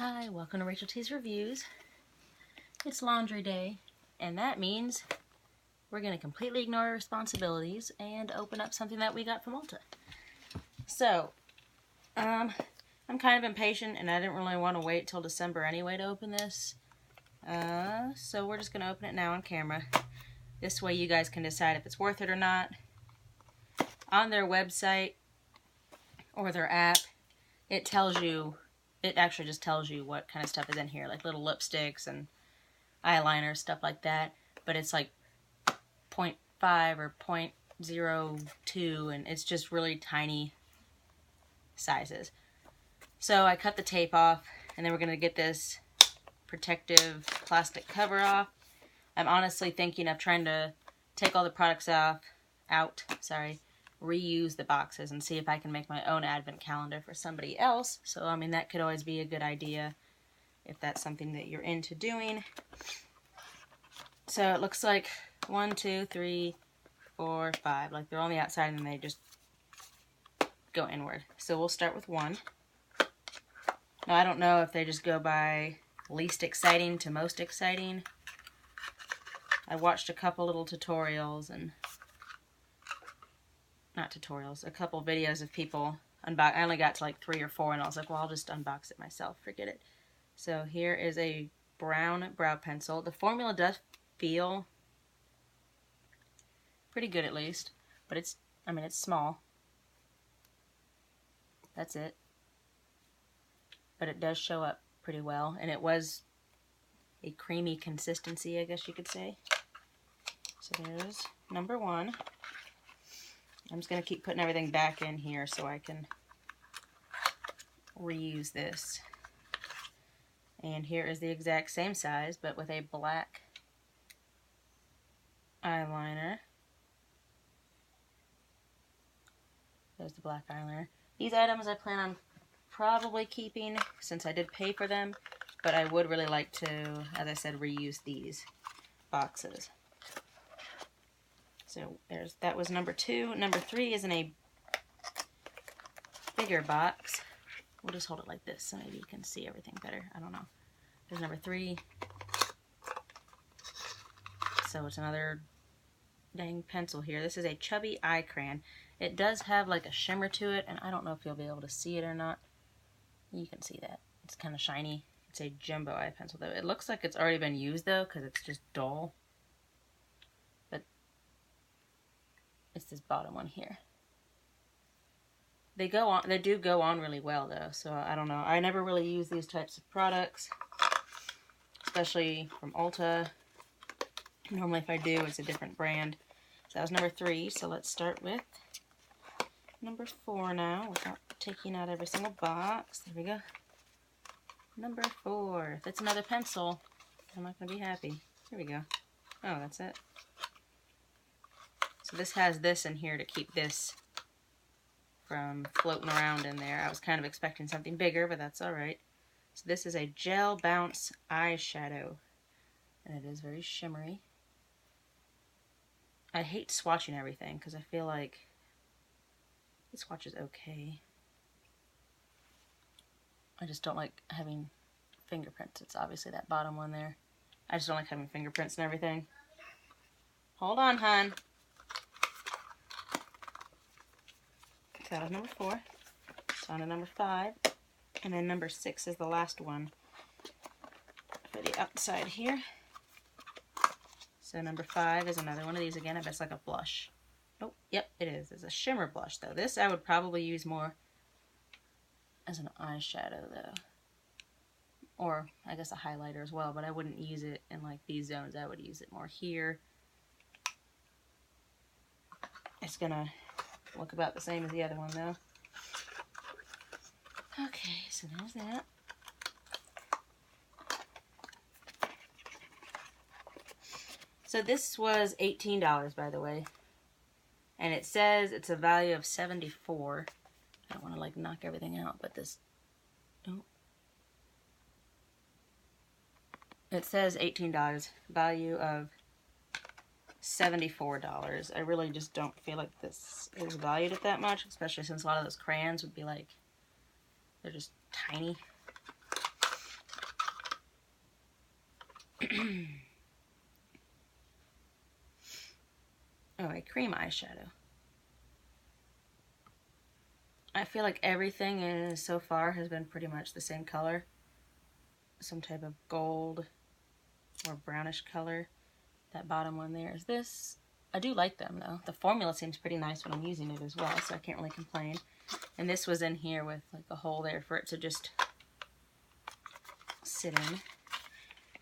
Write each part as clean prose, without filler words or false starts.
Hi, welcome to Rachel T's Reviews. It's laundry day, and that means we're going to completely ignore our responsibilities and open up something that we got from Ulta. So, I'm kind of impatient, and I didn't really want to wait till December anyway to open this. So we're just going to open it now on camera. This way you guys can decide if it's worth it or not. On their website or their app, it actually just tells you what kind of stuff is in here, like little lipsticks and eyeliner, stuff like that. But it's like 0.5 or 0.02, and it's just really tiny sizes. So I cut the tape off, and then we're going to get this protective plastic cover off. I'm honestly thinking of trying to take all the products out, reuse the boxes and see if I can make my own advent calendar for somebody else. So, I mean, that could always be a good idea if that's something that you're into doing. So it looks like 1, 2, 3, 4, 5. Like they're on the outside and they just go inward. So we'll start with 1. Now, I don't know if they just go by least exciting to most exciting. I watched a couple little tutorials and a couple videos of people unbox. I only got to like 3 or 4, and I was like, well, I'll just unbox it myself. Forget it. So here is a brown brow pencil. The formula does feel pretty good, at least, but it's small. That's it. But it does show up pretty well, and it was a creamy consistency, I guess you could say. So there's number 1. I'm just going to keep putting everything back in here so I can reuse this. And here is the exact same size, but with a black eyeliner. There's the black eyeliner. These items I plan on probably keeping since I did pay for them, but I would really like to, as I said, reuse these boxes. So that was number 2. Number 3 is in a bigger box. We'll just hold it like this so maybe you can see everything better. I don't know. There's number 3. So it's another dang pencil here. This is a chubby eye crayon. It does have like a shimmer to it, and I don't know if you'll be able to see it or not. You can see that. It's kind of shiny. It's a jumbo eye pencil though. It looks like it's already been used though because it's just dull. It's this bottom one here. They do go on really well though, so I don't know. I never really use these types of products, especially from Ulta. Normally if I do, it's a different brand. So that was number 3, so let's start with number 4 now, without taking out every single box. There we go. Number 4. If it's another pencil, I'm not going to be happy. Here we go. Oh, that's it. So this has this in here to keep this from floating around in there. I was kind of expecting something bigger, but that's alright. So this is a Gel Bounce eyeshadow, and it is very shimmery. I hate swatching everything because I feel like the swatch is okay. I just don't like having fingerprints. It's obviously that bottom one there. I just don't like having fingerprints and everything. Hold on, hon. That was number 4. So on to number 5. And then number 6 is the last one for the outside here. So number 5 is another one of these again. I bet it's like a blush. Oh, yep, it is. It's a shimmer blush though. This I would probably use more as an eyeshadow though. Or I guess a highlighter as well, but I wouldn't use it in like these zones. I would use it more here. It's gonna look about the same as the other one though. Okay, so there's that. So this was $18, by the way. And it says it's a value of $74. I don't want to like knock everything out, but this, oh. It says $18, value of $74. I really just don't feel like this is valued at that much, especially since a lot of those crayons would be like, they're just tiny. cream eyeshadow. I feel like everything is so far has been pretty much the same color. Some type of gold or brownish color. That bottom one there is this. I do like them though. The formula seems pretty nice when I'm using it as well, so I can't really complain. And this was in here with like a hole there for it to just sit in.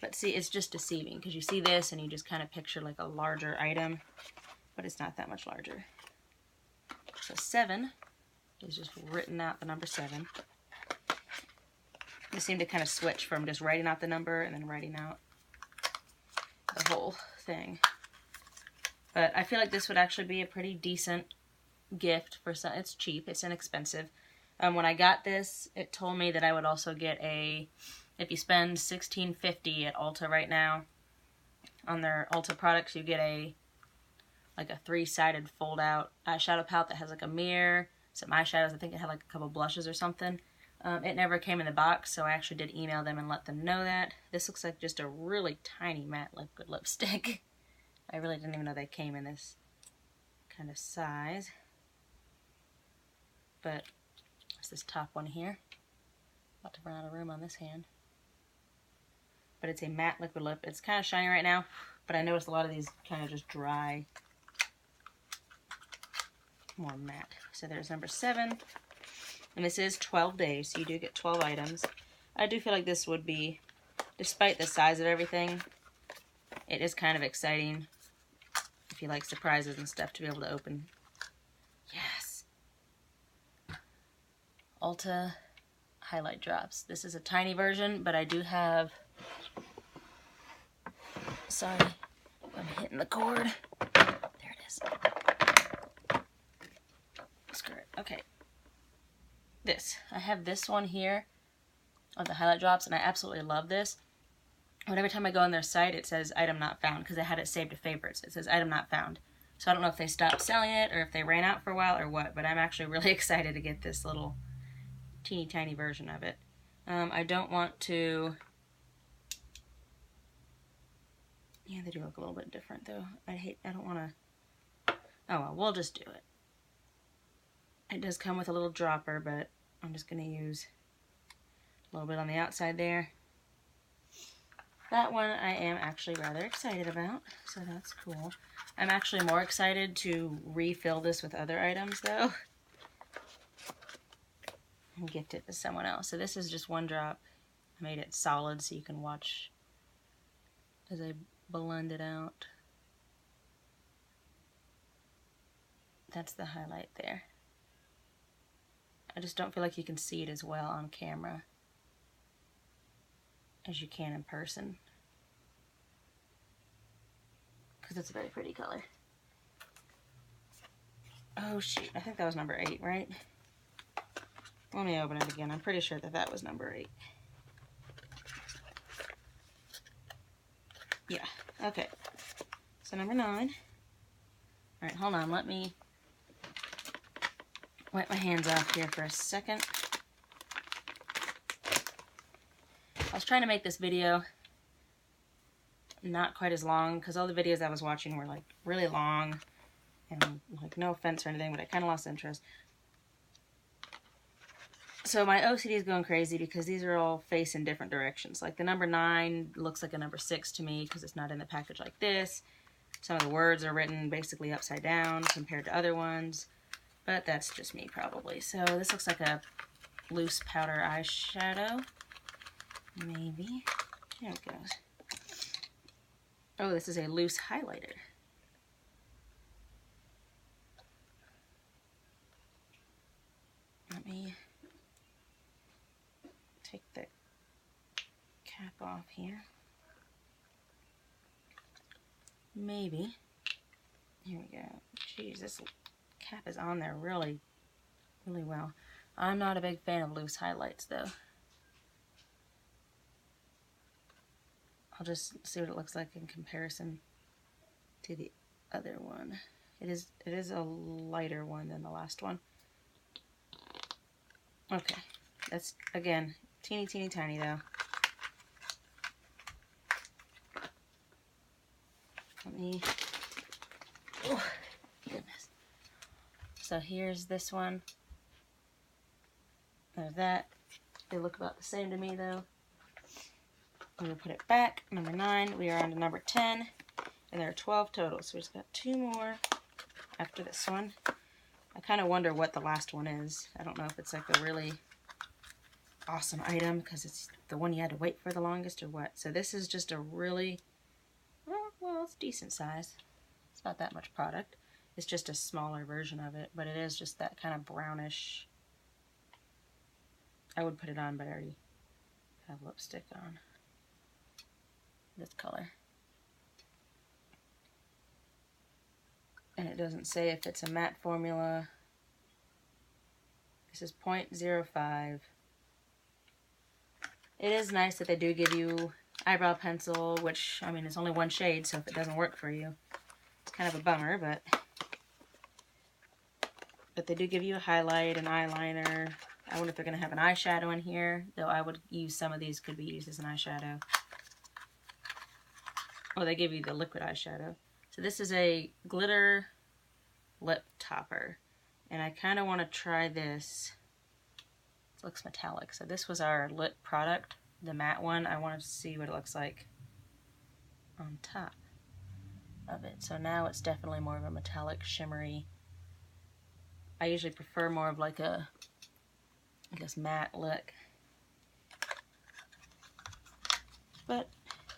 But see, it's just deceiving because you see this and you just kind of picture like a larger item, but it's not that much larger. So 7 is just written out, the number 7. I seem to kind of switch from just writing out the number and then writing out the whole thing. But I feel like this would actually be a pretty decent gift for some. It's cheap, it's inexpensive. When I got this, it told me that I would also get if you spend $16.50 at Ulta right now on their Ulta products, you get like a 3-sided fold-out eyeshadow palette that has like a mirror, some eyeshadows. I think it had like a couple blushes or something. It never came in the box, so I actually did email them and let them know that. This looks like just a really tiny matte liquid lipstick. I really didn't even know they came in this kind of size. But it's this top one here. About to run out of room on this hand. But it's a matte liquid lip. It's kind of shiny right now, but I noticed a lot of these kind of just dry. More matte. So there's number 7. And this is 12 days, so you do get 12 items. I do feel like this would be, despite the size of everything, it is kind of exciting if you like surprises and stuff to be able to open. Yes! Ulta highlight drops. This is a tiny version, but I do have... Sorry, I'm hitting the cord. There it is. Screw it. Okay. I have this one here of the highlight drops, and I absolutely love this. But every time I go on their site, it says item not found, because I had it saved to favorites. It says item not found. So I don't know if they stopped selling it or if they ran out for a while or what, but I'm actually really excited to get this little teeny tiny version of it. I don't want to... Yeah, they do look a little bit different though. I don't want to... Oh well, we'll just do it. It does come with a little dropper, but I'm just going to use a little bit on the outside there. That one I am actually rather excited about, so that's cool. I'm actually more excited to refill this with other items though and gift it to someone else. So this is just one drop. I made it solid so you can watch as I blend it out. That's the highlight there. I just don't feel like you can see it as well on camera as you can in person, because it's a very pretty color. Oh shoot, I think that was number 8, right? Let me open it again. I'm pretty sure that that was number 8. Yeah, okay. So number 9. Alright, hold on, let me wipe my hands off here for a second. I was trying to make this video not quite as long, because all the videos I was watching were like really long, and like no offense or anything, but I kind of lost interest. So my OCD is going crazy because these are all facing different directions. Like the number 9 looks like a number 6 to me because it's not in the package like this. Some of the words are written basically upside down compared to other ones, but that's just me probably. So this looks like a loose powder eyeshadow. Maybe. There it goes. Oh, this is a loose highlighter. Let me take the cap off here. Maybe. Here we go. Jeez, this cap is on there really, really well. I'm not a big fan of loose highlights though. I'll just see what it looks like in comparison to the other one. It is a lighter one than the last one. Okay, that's again teeny tiny though. Let me So here's this one. There's that. They look about the same to me though. I'm going to put it back. Number 9. We are on to number 10. And there are 12 total. So we just got 2 more after this one. I kind of wonder what the last one is. I don't know if it's like a really awesome item because it's the one you had to wait for the longest or what. So this is just a really, well, it's decent size. It's not that much product. It's just a smaller version of it, but it is just that kind of brownish. I would put it on, but I already have lipstick on this color. And it doesn't say if it's a matte formula. This is 0.05. It is nice that they do give you eyebrow pencil, which, I mean, it's only one shade, so if it doesn't work for you, it's kind of a bummer, but they do give you a highlight, an eyeliner. I wonder if they're going to have an eyeshadow in here, though I would use some of these, could be used as an eyeshadow. Oh, they give you the liquid eyeshadow. So this is a glitter lip topper, and I kind of want to try this. It looks metallic. So this was our lip product, the matte one. I wanted to see what it looks like on top of it. So now it's definitely more of a metallic, shimmery. I usually prefer more of like a, I guess, matte look. But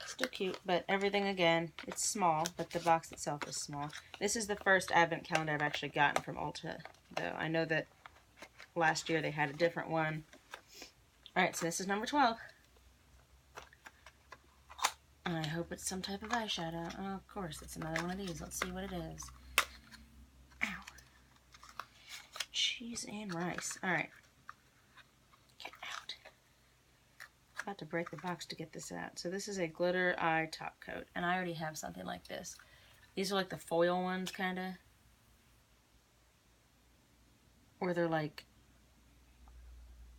still cute. But everything, again, it's small, but the box itself is small. This is the first advent calendar I've actually gotten from Ulta, though. I know that last year they had a different one. Alright, so this is number 12. I hope it's some type of eyeshadow. Oh, of course, it's another one of these. Let's see what it is. Ow. Cheese and rice. Alright. Get out. About to break the box to get this out. So this is a glitter eye top coat. And I already have something like this. These are like the foil ones, kind of. Or they're like,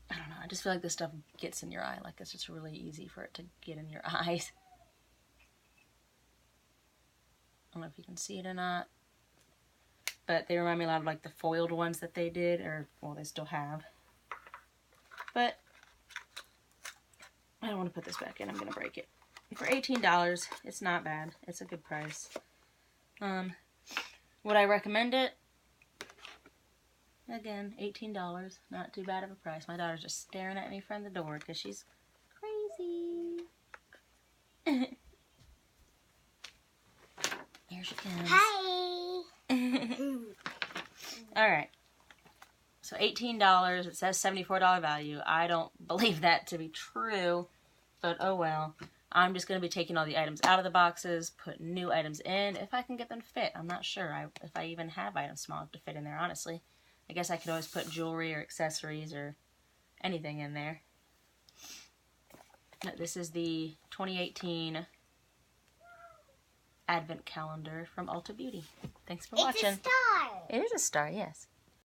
I don't know, I just feel like this stuff gets in your eye. Like, it's just really easy for it to get in your eyes. I don't know if you can see it or not. But they remind me a lot of like the foiled ones that they did, or, well, they still have. But I don't want to put this back in. I'm going to break it. For $18, it's not bad. It's a good price. Would I recommend it? Again, $18. Not too bad of a price. My daughter's just staring at me from the door because she's crazy. Here she comes. Hi. Alright. So $18. It says $74 value. I don't believe that to be true. But oh well. I'm just going to be taking all the items out of the boxes, put new items in, if I can get them to fit. I'm not sure if I even have items small enough to fit in there, honestly. I guess I could always put jewelry or accessories or anything in there. But this is the 2018 Advent Calendar from Ulta Beauty. Thanks for watching. It's a star. It is a star, yes.